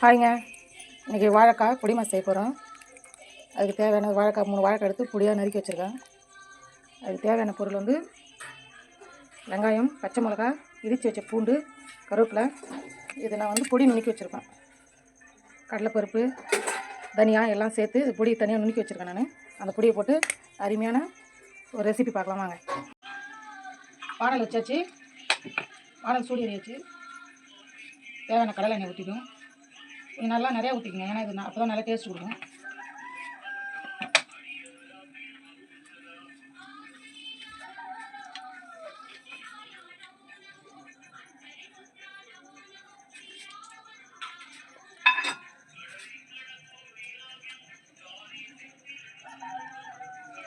ஹாய்ங்க. இன்றைக்கி வாழைக்காய் பொடி மாஸ் செய்ய போகிறோம். அதுக்கு தேவையான வாழைக்காய் 3 வாழைக்காய் எடுத்து பொடியாக நறுக்கி வச்சுருக்கேன். அதுக்கு தேவையான பொருள் வந்து வெங்காயம், பச்சை மிளகா, இடித்து வச்ச பூண்டு, கருவேப்பிலை. இதை நான் வந்து பொடி நுணுக்கி வச்சுருக்கேன். கடலைப்பருப்பு, தனியா எல்லாம் சேர்த்து பொடி தனியாக நுணுக்கி வச்சுருக்கேன். நான் அந்த பொடியை போட்டு அருமையான ஒரு ரெசிபி பார்க்கலாம் வாங்க. வானல் வச்சாச்சு. வானல் சூடு ஏறியாச்சு. தேவையான கடலை எண்ணெய் ஊற்றிடும். இது நல்லா நிறையா ஊற்றிக்கங்க, ஏன்னா இது அப்போ தான் நல்லா டேஸ்ட் கொடுக்கும்.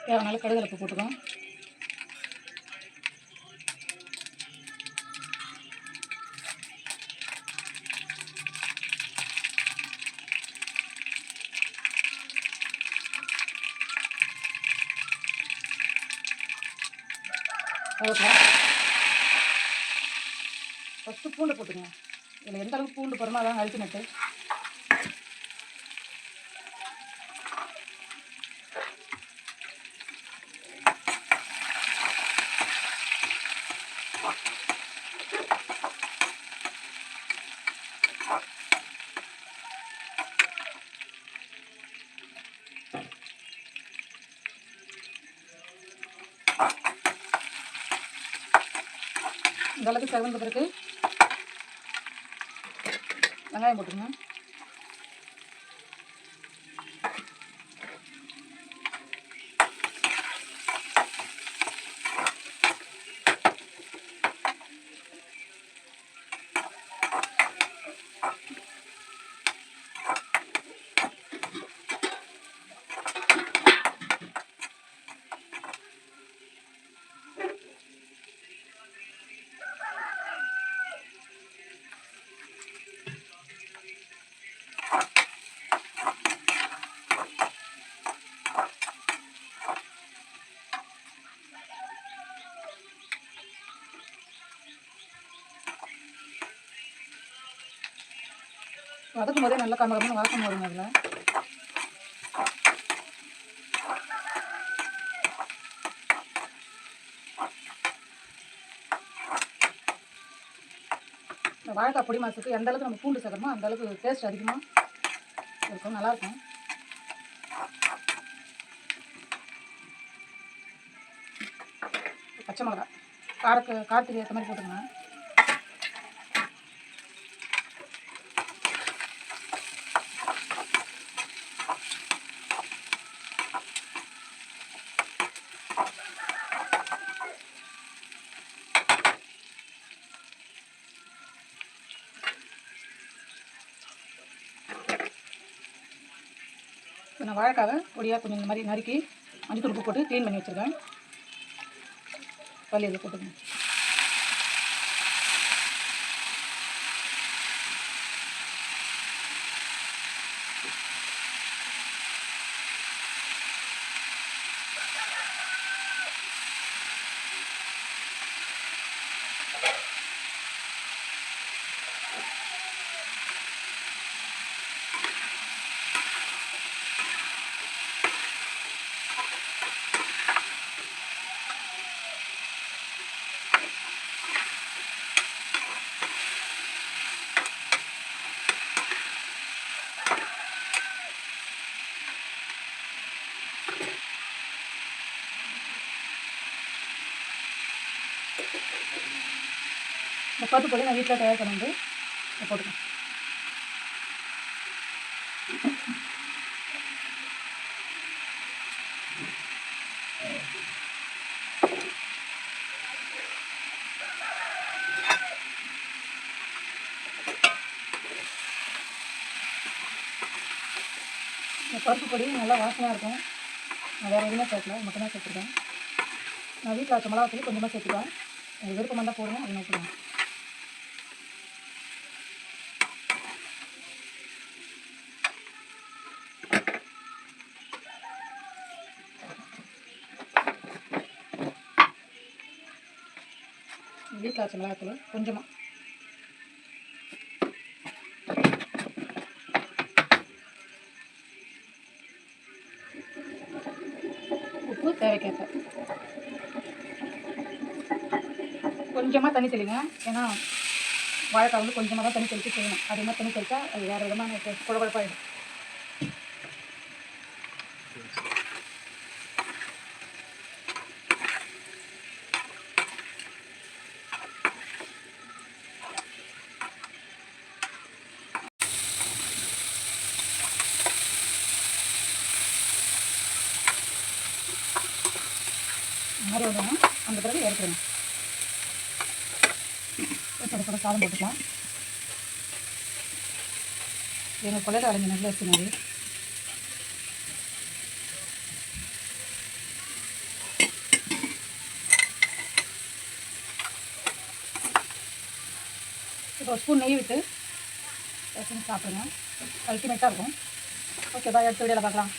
தேவையான கடுகு போட்டுக்கோம். ஃபஸ்ட்டு பூண்டு போட்டுக்கங்க. இதில் எந்த அளவுக்கு பூண்டு போகிறோமோ அதான் அல்டிமேட்டு. இந்த அளவுக்கு செவந்த பிறகு வெங்காயம் போட்டுருங்க. வதக்கும் போதே நல்லா கம்மகம்னு வாசம் வருங்க. அதில் இந்த வாழைக்காய் பொடி மாசுக்கு எந்த அளவுக்கு நம்ம பூண்டு சேர்க்கணுமோ அந்த அளவுக்கு டேஸ்ட் அதிகமாக இருக்கும், நல்லாயிருக்கும். பச்சை மிளகா காரத்துக்கு ஏற்ற மாதிரி போட்டுக்கணும். இப்போ நான் வாழைக்காவை பொடியாக கொஞ்சம் இந்த மாதிரி நறுக்கி மஞ்சள் உப்பு போட்டு க்ளீன் பண்ணி வச்சுருக்கேன். பள்ளி இதில் போட்டுக்கணும். இந்த பருப்பு பொடி நான் வீட்டில் தயார் பண்ணி போட்டுக்கேன். இந்த பருப்பு பொடி நல்லா வாசனையாக இருக்கும். நான் வேறு எதுவுமே சேர்க்கல, மட்டும்தான் சேர்த்துருக்கேன். நான் வீட்டில் வச்ச மிளகா தூள் கொஞ்சமாக சேர்த்துக்குவேன். எனக்கு விருப்பமாக தான் போடுவேன், அது ஊற்றுவேன். வீட்டில் வச்ச மிளகாத்தூள் கொஞ்சமாக. தேவைக்கேற்ப கொஞ்சமாக தண்ணி தெளிங்க. ஏன்னா வாழைக்காய் வந்து கொஞ்சமாக தான் தண்ணி தெளித்து செய்யணும். அதிகமாக தண்ணி தெளித்தா அது வேறு விதமான குழகுழப்பாயிடும். இந்த மாதிரி விடணும். அந்த பிறகு எடுத்துருங்க. கூட சாதம் போட்டுக்கலாம். எங்கள் கொள்ளையில் அடைஞ்ச நல்ல அரிசி மாதிரி இப்போ ஒரு ஸ்பூன் நெய் விட்டு சாப்பிடுங்க. அல்டிமேட்டாக இருக்கும். ஓகே பாய், அடுத்த வீடியோவில் பார்க்கலாம்.